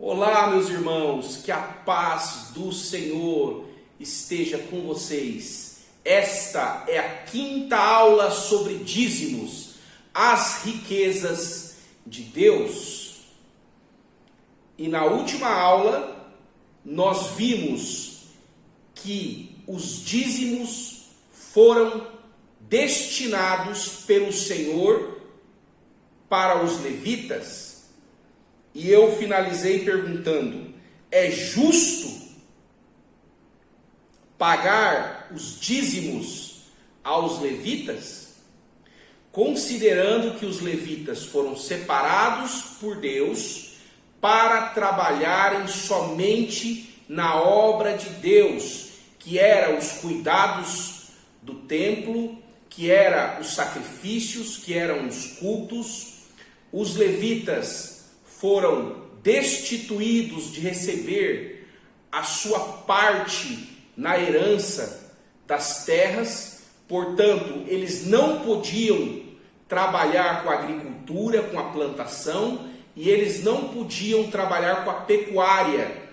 Olá, meus irmãos, que a paz do Senhor esteja com vocês. Esta é a quinta aula sobre dízimos, as riquezas de Deus. E na última aula, nós vimos que os dízimos foram destinados pelo Senhor para os levitas. E eu finalizei perguntando: é justo pagar os dízimos aos levitas? Considerando que os levitas foram separados por Deus para trabalharem somente na obra de Deus, que era os cuidados do templo, que era os sacrifícios, que eram os cultos. Os levitas foram destituídos de receber a sua parte na herança das terras, portanto, eles não podiam trabalhar com a agricultura, com a plantação, e eles não podiam trabalhar com a pecuária,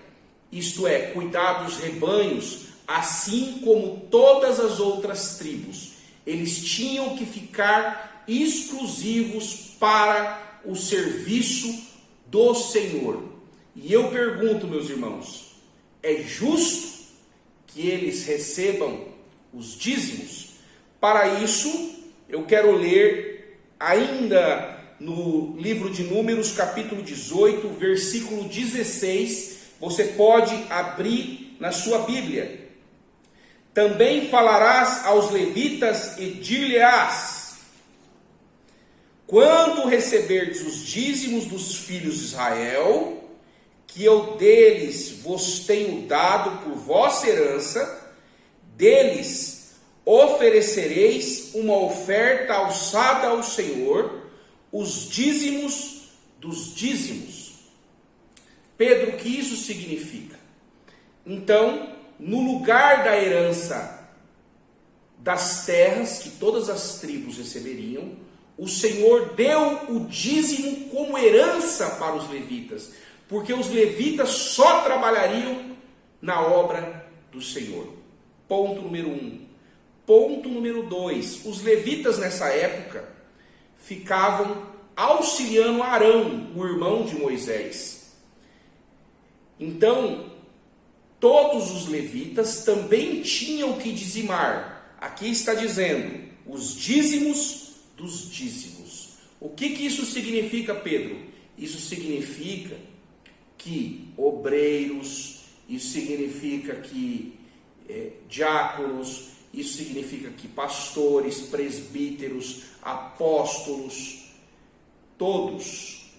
isto é, cuidar dos rebanhos, assim como todas as outras tribos. Eles tinham que ficar exclusivos para o serviço do Senhor. E eu pergunto, meus irmãos, é justo que eles recebam os dízimos? Para isso, eu quero ler ainda no livro de Números, capítulo 18, versículo 16. Você pode abrir na sua Bíblia. Também falarás aos levitas e dir-lhe-ás: quando receberdes os dízimos dos filhos de Israel, que eu deles vos tenho dado por vossa herança, deles oferecereis uma oferta alçada ao Senhor, os dízimos dos dízimos. Pedro, o que isso significa? Então, no lugar da herança das terras que todas as tribos receberiam, o Senhor deu o dízimo como herança para os levitas, porque os levitas só trabalhariam na obra do Senhor. Ponto número 1. Ponto número 2. Os levitas nessa época ficavam auxiliando Arão, o irmão de Moisés. Então, todos os levitas também tinham que dizimar. Aqui está dizendo, os dízimos dos dízimos. O que isso significa, Pedro? Isso significa que obreiros, isso significa que diáconos, isso significa que pastores, presbíteros, apóstolos, todos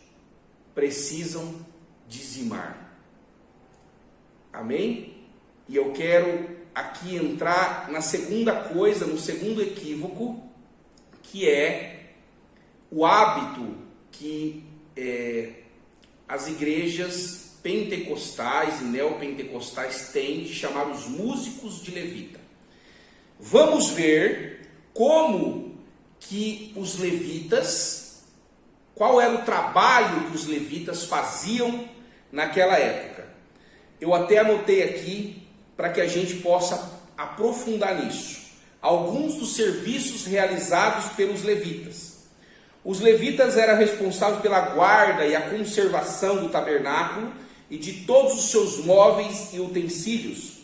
precisam dizimar. Amém? E eu quero aqui entrar na segunda coisa, no segundo equívoco, que é o hábito que as igrejas pentecostais e neopentecostais têm de chamar os músicos de levita. Vamos ver como que os levitas, qual era o trabalho que os levitas faziam naquela época. Eu até anotei aqui para que a gente possa aprofundar nisso. Alguns dos serviços realizados pelos levitas. Os levitas eram responsáveis pela guarda e a conservação do tabernáculo e de todos os seus móveis e utensílios.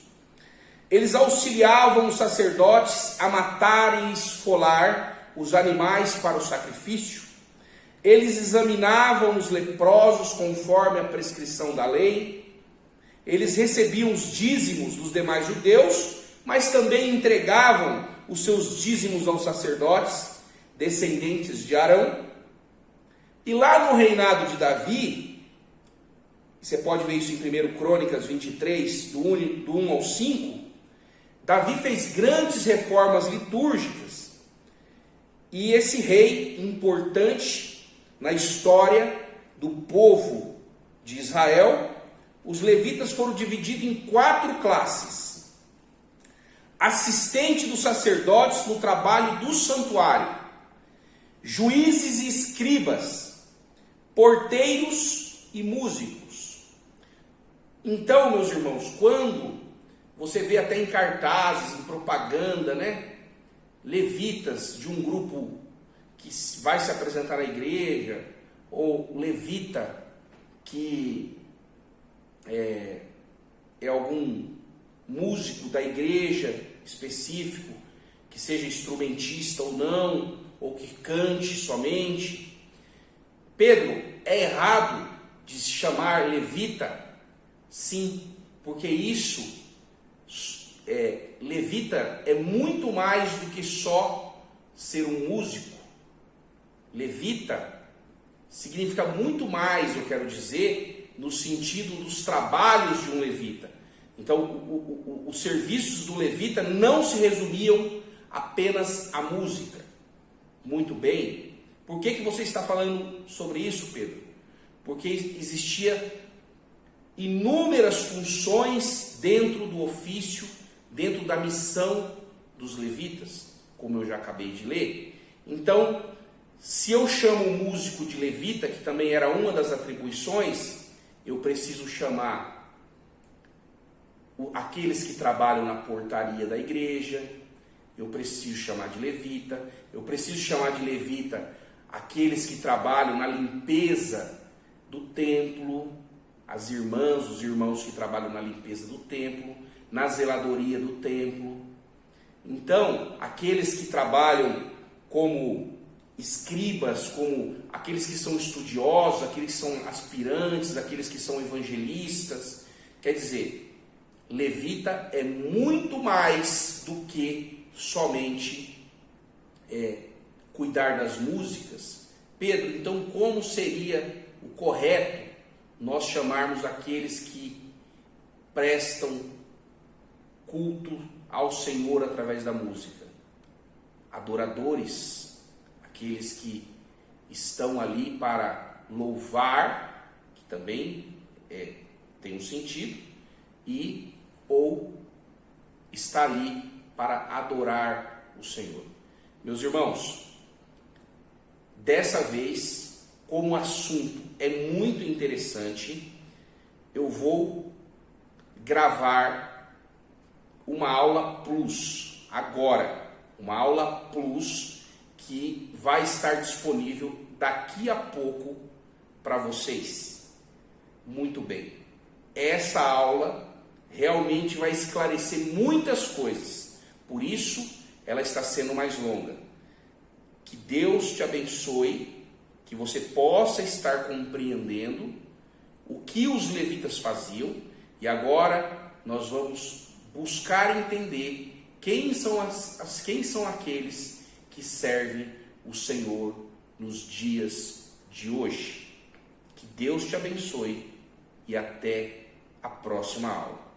Eles auxiliavam os sacerdotes a matar e esfolar os animais para o sacrifício. Eles examinavam os leprosos conforme a prescrição da lei. Eles recebiam os dízimos dos demais judeus, mas também entregavam os seus dízimos aos sacerdotes, descendentes de Arão. E lá no reinado de Davi, você pode ver isso em 1 Crônicas 23, do 1 ao 5, Davi fez grandes reformas litúrgicas. E esse rei importante na história do povo de Israel, os levitas foram divididos em 4 classes. Assistente dos sacerdotes no trabalho do santuário, juízes e escribas, porteiros e músicos, Então, meus irmãos, quando você vê até em cartazes, em propaganda, né, levitas de um grupo que vai se apresentar na igreja, ou levita que é algum músico da igreja específico, que seja instrumentista ou não, ou que cante somente. Pedro, é errado de se chamar levita? Sim, porque isso, levita é muito mais do que só ser um músico. Levita significa muito mais, eu quero dizer, no sentido dos trabalhos de um levita. Então, os serviços do levita não se resumiam apenas à música. Muito bem. Por que você está falando sobre isso, Pedro? Porque existia inúmeras funções dentro do ofício, dentro da missão dos levitas, como eu já acabei de ler. Então, se eu chamo o músico de levita, que também era uma das atribuições, eu preciso chamar aqueles que trabalham na portaria da igreja, eu preciso chamar de levita, eu preciso chamar de levita aqueles que trabalham na limpeza do templo, as irmãs, os irmãos que trabalham na limpeza do templo, na zeladoria do templo. Então, aqueles que trabalham como escribas, como aqueles que são estudiosos, aqueles que são aspirantes, aqueles que são evangelistas. Quer dizer, levita é muito mais do que somente cuidar das músicas. Pedro, então como seria o correto nós chamarmos aqueles que prestam culto ao Senhor através da música? Adoradores, aqueles que estão ali para louvar, que também tem um sentido, ou está ali para adorar o Senhor. Meus irmãos, dessa vez, como o assunto é muito interessante, eu vou gravar uma aula plus agora, uma aula plus que vai estar disponível daqui a pouco para vocês. Muito bem, essa aula realmente vai esclarecer muitas coisas, por isso ela está sendo mais longa. Que Deus te abençoe, que você possa estar compreendendo o que os levitas faziam, e agora nós vamos buscar entender quem são aqueles que servem o Senhor nos dias de hoje. Que Deus te abençoe e até a próxima aula.